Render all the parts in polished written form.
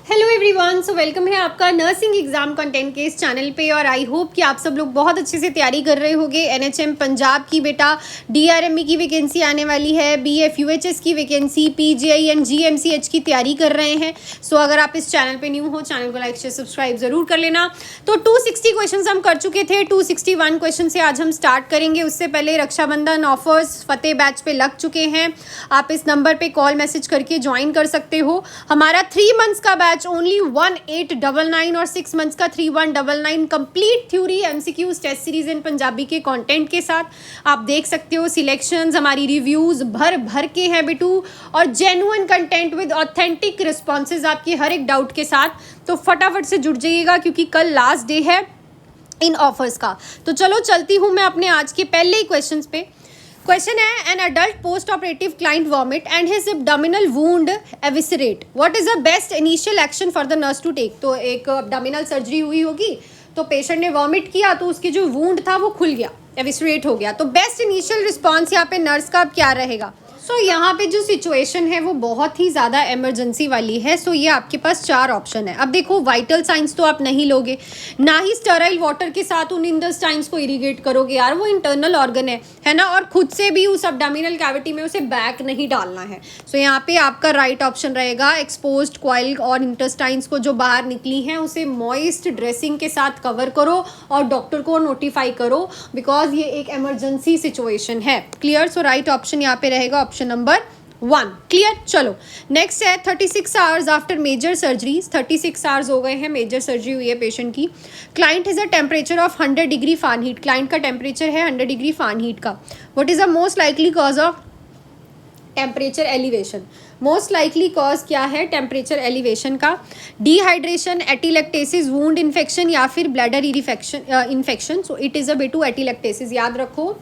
Hello everyone, so welcome है आपका nursing exam content के इस चैनल पे। और आई होप कि आप सब लोग बहुत अच्छे से तैयारी कर रहे होंगे। एनएचएम पंजाब की बेटा डीआरएमई की वैकेंसी आने वाली है, बीएफ यूएचएस की वैकेंसी, पीजीआई एंड जीएमसीएच की तैयारी कर रहे हैं। सो अगर आप इस चैनल पे न्यू हो, चैनल को लाइक शेयर सब्सक्राइब जरूर कर लेना। तो 260 क्वेश्चन हम कर चुके थे, 261 क्वेश्चन से आज हम स्टार्ट करेंगे। उससे पहले रक्षाबंधन ऑफर्स फतेह बैच पे लग चुके हैं। आप इस नंबर पे कॉल मैसेज करके ज्वाइन कर सकते हो। हमारा 3 मंथ्स का बैच ओनली 1899 और 6 मंथ्स का 3199 complete theory MCQs test series in Punjabi के कंटेंट के साथ आप देख सकते हो। सिलेक्शंस, हमारी रिव्यूज भर भर के हैं बेटू, और genuine content with authentic responses आपके हर एक डाउट के साथ। तो फटाफट से जुड़ जाइएगा क्योंकि कल लास्ट डे है इन ऑफर्स का। तो चलो चलती हूँ मैं अपने आज के पहले ही क्वेश्चन पे। क्वेश्चन है, an adult post operative client vomit and his abdominal wound eviscerate, what is the best initial action for the nurse to take. तो एक एब्डोमिनल सर्जरी हुई होगी, तो पेशेंट ने वॉमिट किया तो उसकी जो वुंड था वो खुल गया, एविसरेट हो गया। तो बेस्ट इनिशियल रिस्पॉन्स यहाँ पे नर्स का क्या रहेगा। सो यहाँ पे जो सिचुएशन है वो बहुत ही ज़्यादा इमरजेंसी वाली है। सो ये आपके पास 4 ऑप्शन है। अब देखो, वाइटल साइंस तो आप नहीं लोगे, ना ही स्टराइल वाटर के साथ उन इंटेस्टाइन्स को इरिगेट करोगे यार, वो इंटरनल ऑर्गन है ना, और खुद से भी उस एब्डोमिनल कैविटी में उसे बैक नहीं डालना है। सो यहाँ पे आपका राइट ऑप्शन रहेगा, एक्सपोज्ड कॉइल और इंटेस्टाइन्स को जो बाहर निकली हैं उसे मॉइस्ट ड्रेसिंग के साथ कवर करो और डॉक्टर को नोटिफाई करो, बिकॉज ये एक इमरजेंसी सिचुएशन है। क्लियर। सो राइट ऑप्शन यहाँ पे रहेगा ऑप्शन नंबर 1। क्लियर। चलो नेक्स्ट है, 36 hours after major surgeries. 36 hours हो गए हैं, मेजर सर्जरी हुई है पेशेंट की। Client is a temperature of 100 degree Fahrenheit. Client का टेम्परेचर है 100 डिग्री फारेनहीट का। What is the most likely cause of temperature elevation. Most likely cause क्या है टेम्परेचर एलिवेशन का? डिहाइड्रेशन, एटिलेक्टेसिस, वुंड इन्फेक्शन या फिर bladder infection. So it is a बेटू atelectasis. याद रखो,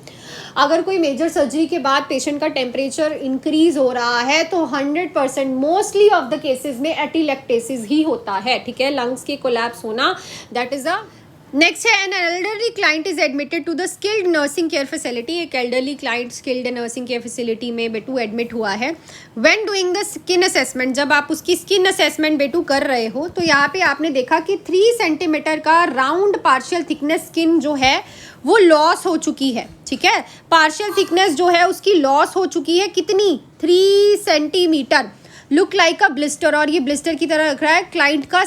अगर कोई मेजर सर्जरी के बाद पेशेंट का टेम्परेचर इंक्रीज हो रहा है तो 100% मोस्टली ऑफ द केसेस में एटिलेक्टेसिस ही होता है। ठीक है, लंग्स के कोलैप्स होना, दैट इज अ नेक्स्ट है, an elderly client is admitted to the skilled nursing care facility. एक elderly client skilled nursing care facility में बेटू एडमिट हुआ है। When doing the skin assessment, जब आप उसकी स्किन असेसमेंट बेटू कर रहे हो तो यहाँ पे आपने देखा कि 3 सेंटीमीटर का राउंड पार्शियल थिकनेस स्किन जो है वो लॉस हो चुकी है। ठीक है, पार्शियल थिकनेस जो है उसकी लॉस हो चुकी है। कितनी? 3 सेंटीमीटर। लुक लाइक अ ब्लिस्टर, और ये ब्लिस्टर की तरह रख रहा है क्लाइंट का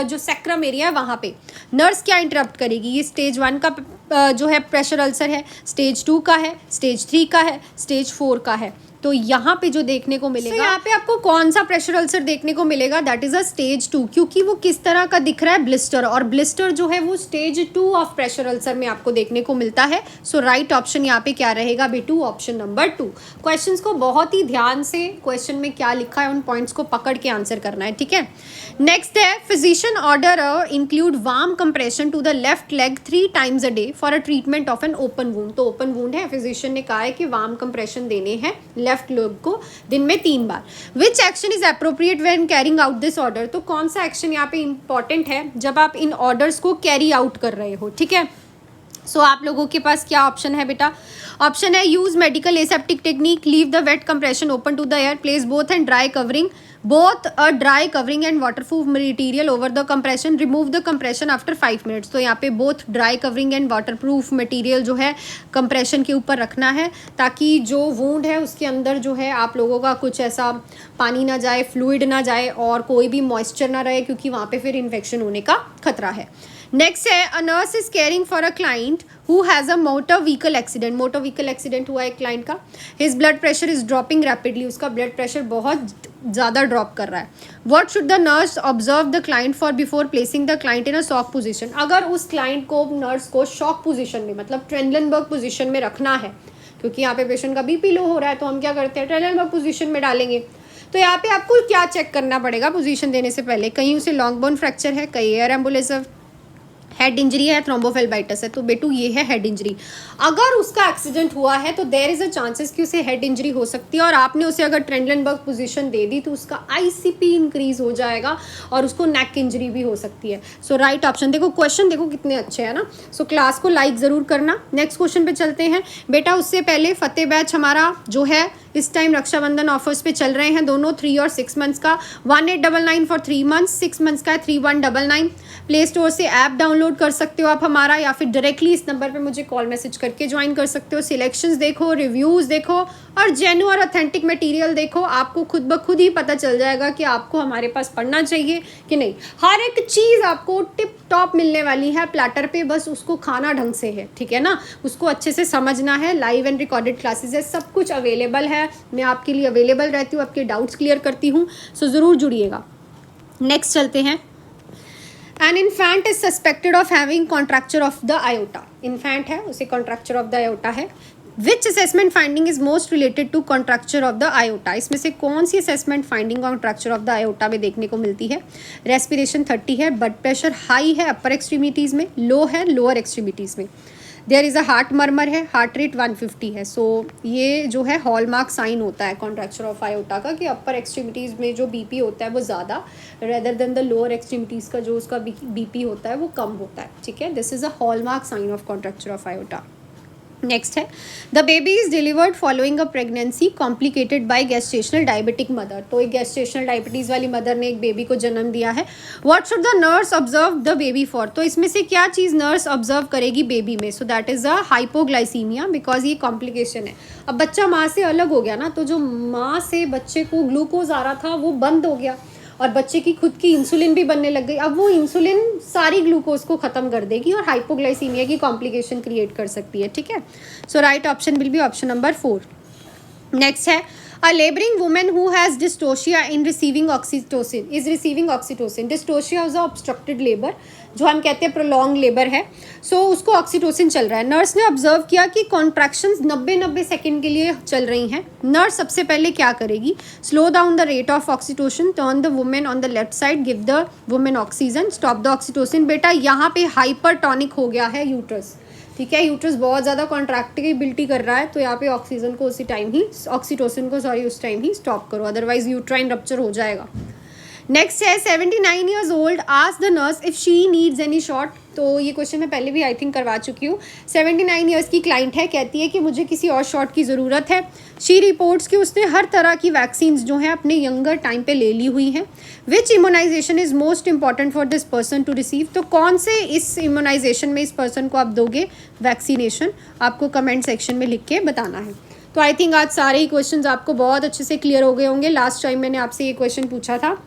जो सैक्रम एरिया है वहाँ पे। नर्स क्या इंटरप्ट करेगी? ये स्टेज 1 का जो है प्रेशर अल्सर है, स्टेज 2 का है, स्टेज 3 का है, स्टेज 4 का है। तो यहाँ पे जो देखने को मिलेगा, यहाँ पे आपको कौन सा प्रेशर अल्सर देखने को मिलेगा? दैट इज अ स्टेज 2, क्योंकि वो किस तरह का दिख रहा है? ब्लिस्टर, और ब्लिस्टर जो है वो स्टेज 2 ऑफ प्रेशर अल्सर में आपको देखने को मिलता है। सो राइट ऑप्शन यहाँ पे क्या रहेगा बेटू? Option number 2। क्वेश्चंस को बहुत ही ध्यान से, क्वेश्चन में क्या लिखा है उन पॉइंट्स को पकड़ के आंसर करना है। ठीक है, नेक्स्ट है, physician order include warm compression to the left leg 3 times a day for a treatment of an open wound. तो ओपन वूंड है, फिजिशियन ने कहा है कि वार्म कंप्रेशन देने हैं लेफ्ट लेग को दिन में 3 बार। Which action is appropriate when carrying out this order. तो कौन सा एक्शन यहाँ पे इंपॉर्टेंट है जब आप इन ऑर्डर्स को कैरी आउट कर रहे हो? ठीक है, सो आप लोगों के पास क्या ऑप्शन है बेटा? ऑप्शन है, use medical aseptic technique, leave the wet compression open to the air, place both and dry covering, both a dry covering and waterproof material over the compression, remove the compression after 5 minutes। तो यहाँ पे both dry covering and waterproof material जो है compression के ऊपर रखना है, ताकि जो wound है उसके अंदर जो है आप लोगों का कुछ ऐसा पानी ना जाए, fluid ना जाए और कोई भी moisture ना रहे, क्योंकि वहाँ पे फिर infection होने का खतरा है। नेक्स्ट है, a nurse is caring for a client who has a motor vehicle accident. Motor vehicle accident हुआ है क्लाइंट का, his blood pressure is dropping rapidly, उसका ब्लड प्रेशर बहुत ज़्यादा ड्रॉप कर रहा है। What should the nurse observe the client for before placing the client in a shock position. अगर उस क्लाइंट को, नर्स को शॉक पोजीशन में, मतलब ट्रेनलेनबर्ग पोजीशन में रखना है, क्योंकि यहाँ पे पेशेंट का बीपी लो हो रहा है, तो हम क्या करते हैं, ट्रेनलेनबर्ग पोजीशन में डालेंगे। तो यहाँ पे आपको क्या चेक करना पड़ेगा पोजीशन देने से पहले? कहीं उसे लॉन्ग बोन फ्रैक्चर है, कहीं एयर एम्बुलेंस, हेड इंजरी है, थ्रोम्बोफिलबाइटिस है। तो बेटू ये है हेड इंजरी। अगर उसका एक्सीडेंट हुआ है तो देयर इज अ चांसेस कि उसे हेड इंजरी हो सकती है, और आपने उसे अगर ट्रेनलेनबर्ग पोजीशन दे दी तो उसका आईसीपी इंक्रीज हो जाएगा और उसको नेक इंजरी भी हो सकती है। So right option. देखो क्वेश्चन देखो कितने अच्छे हैं ना। सो क्लास को लाइक ज़रूर करना। नेक्स्ट क्वेश्चन पे चलते हैं बेटा। उससे पहले फतेह बैच हमारा जो है इस टाइम रक्षाबंधन ऑफर्स पे चल रहे हैं दोनों, 3 और 6 मंथ्स का 1899 फॉर 3 मंथ्स, 6 मंथ्स का है 3199। प्ले स्टोर से ऐप डाउनलोड कर सकते हो आप हमारा, या फिर डायरेक्टली इस नंबर पे मुझे कॉल मैसेज करके ज्वाइन कर सकते हो। सिलेक्शंस देखो, रिव्यूज़ देखो और जेन्युइन और ऑथेंटिक मटेरियल देखो, आपको खुद ब खुद ही पता चल जाएगा कि आपको हमारे पास पढ़ना चाहिए कि नहीं। हर एक चीज़ आपको टिप टॉप मिलने वाली है प्लेटर पे, बस उसको खाना ढंग से है, ठीक है ना, उसको अच्छे से समझना है। लाइव एंड रिकॉर्डेड क्लासेस है, सब कुछ अवेलेबल है, मैं आपके लिए अवेलेबल रहती हूँ, आपके डाउट्स क्लियर करती हूँ, सो ज़रूर जुड़िएगा। नेक्स्ट चलते हैं। An infant is suspected of having contracture of the aorta. Infant है, उसे contracture of the aorta है। Which assessment finding is most related to contracture of the aorta? इसमें से कौन सी assessment finding contracture of the aorta में देखने को मिलती है? Respiration 30 है, blood pressure high है upper extremities में, low है lower extremities में। There is a heart murmur है, हार्ट रेट 150 है। सो ये जो है हॉलमार्क साइन होता है कॉन्ट्रैक्चर ऑफ आयोटा का, कि अपर एक्सट्रीमिटीज़ में जो बीपी होता है वो ज़्यादा, rather than the lower extremities का जो उसका बीपी होता है वो कम होता है, ठीक है। This is a hallmark sign of कॉन्ट्रैक्चर ऑफ आयोटा। नेक्स्ट है, the baby is delivered following a pregnancy complicated by gestational diabetic mother. तो एक गेस्टेशनल डायबिटीज़ वाली मदर ने एक बेबी को जन्म दिया है। What should the nurse observe the baby for? तो इसमें से क्या चीज़ नर्स ऑब्जर्व करेगी बेबी में? So that is a hypoglycaemia, because ये कॉम्प्लिकेशन है। अब बच्चा माँ से अलग हो गया ना, तो जो माँ से बच्चे को ग्लूकोज आ रहा था वो बंद हो गया, और बच्चे की खुद की इंसुलिन भी बनने लग गई। अब वो इंसुलिन सारी ग्लूकोज को ख़त्म कर देगी और हाइपोग्लाइसीमिया की कॉम्प्लिकेशन क्रिएट कर सकती है, ठीक है। So right option will be option number 4। Next है, a laboring woman who has dystocia in receiving oxytocin is receiving oxytocin। dystocia is a obstructed labor, जो हम कहते हैं प्रोलॉन्ग लेबर है। सो उसको ऑक्सीटोसिन चल रहा है। नर्स ने ऑब्जर्व किया कि कॉन्ट्रैक्शंस 90 सेकेंड के लिए चल रही हैं। नर्स सबसे पहले क्या करेगी? Slow down the rate of oxytocin, turn the women on the left side, give the women oxygen, stop the oxytocin. बेटा यहाँ पे हाइपरटोनिक हो गया है यूट्रस, ठीक है, यूट्रस बहुत ज़्यादा कॉन्ट्रैक्टिबिलिटी कर रहा है, तो यहाँ पे ऑक्सीजन को उसी टाइम ही, ऑक्सीटोसिन को सॉरी उस टाइम ही स्टॉप करो, अदरवाइज यूट्राइन रप्चर हो जाएगा। नेक्स्ट है, 79 years old ask the nurse if she needs any shot. तो ये क्वेश्चन मैं पहले भी आई थिंक करवा चुकी हूँ। 79 ईयर्स की क्लाइंट है, कहती है कि मुझे किसी और शॉट की ज़रूरत है। शी रिपोर्ट्स कि उसने हर तरह की वैक्सीन जो है अपने यंगर टाइम पे ले ली हुई हैं। Which immunization is most important for this person to receive? तो कौन से इस इम्यूनाइजेशन में इस पर्सन को आप दोगे वैक्सीनेशन? आपको कमेंट सेक्शन में लिख के बताना है। तो आई थिंक आज सारे ही क्वेश्चन आपको बहुत अच्छे से क्लियर हो गए होंगे। लास्ट टाइम मैंने आपसे ये क्वेश्चन पूछा था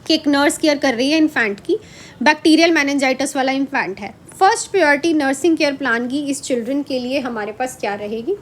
कि एक नर्स केयर कर रही है इन्फेंट की, बैक्टीरियल मेनिंजाइटिस वाला इन्फेंट है। First priority nursing care plan की इस चिल्ड्रन के लिए हमारे पास क्या रहेगी?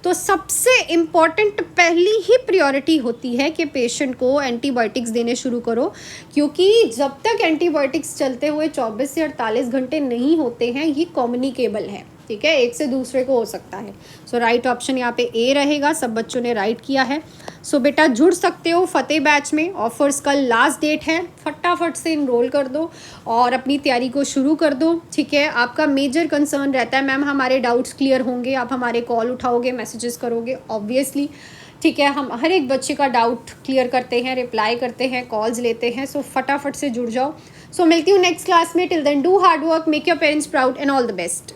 तो सबसे इम्पॉर्टेंट पहली ही प्रायोरिटी होती है कि पेशेंट को एंटीबायोटिक्स देने शुरू करो, क्योंकि जब तक एंटीबायोटिक्स चलते हुए 24 से 48 घंटे नहीं होते हैं, ये कम्युनिकेबल है, ठीक है, एक से दूसरे को हो सकता है। सो राइट ऑप्शन यहाँ पे ए रहेगा। सब बच्चों ने राइट किया है। सो बेटा जुड़ सकते हो फतेह बैच में, ऑफर्स कल लास्ट डेट है, फटाफट से इनरोल कर दो और अपनी तैयारी को शुरू कर दो, ठीक है। आपका मेजर कंसर्न रहता है मैम हमारे डाउट्स क्लियर होंगे, आप हमारे कॉल उठाओगे, मैसेजेस करोगे, ऑब्वियसली, ठीक है। हम हर एक बच्चे का डाउट क्लियर करते हैं, रिप्लाई करते हैं, कॉल्स लेते हैं। सो फटाफट से जुड़ जाओ। सो मिलती हूँ नेक्स्ट क्लास में। Till then do hard work, make your parents proud and all the best.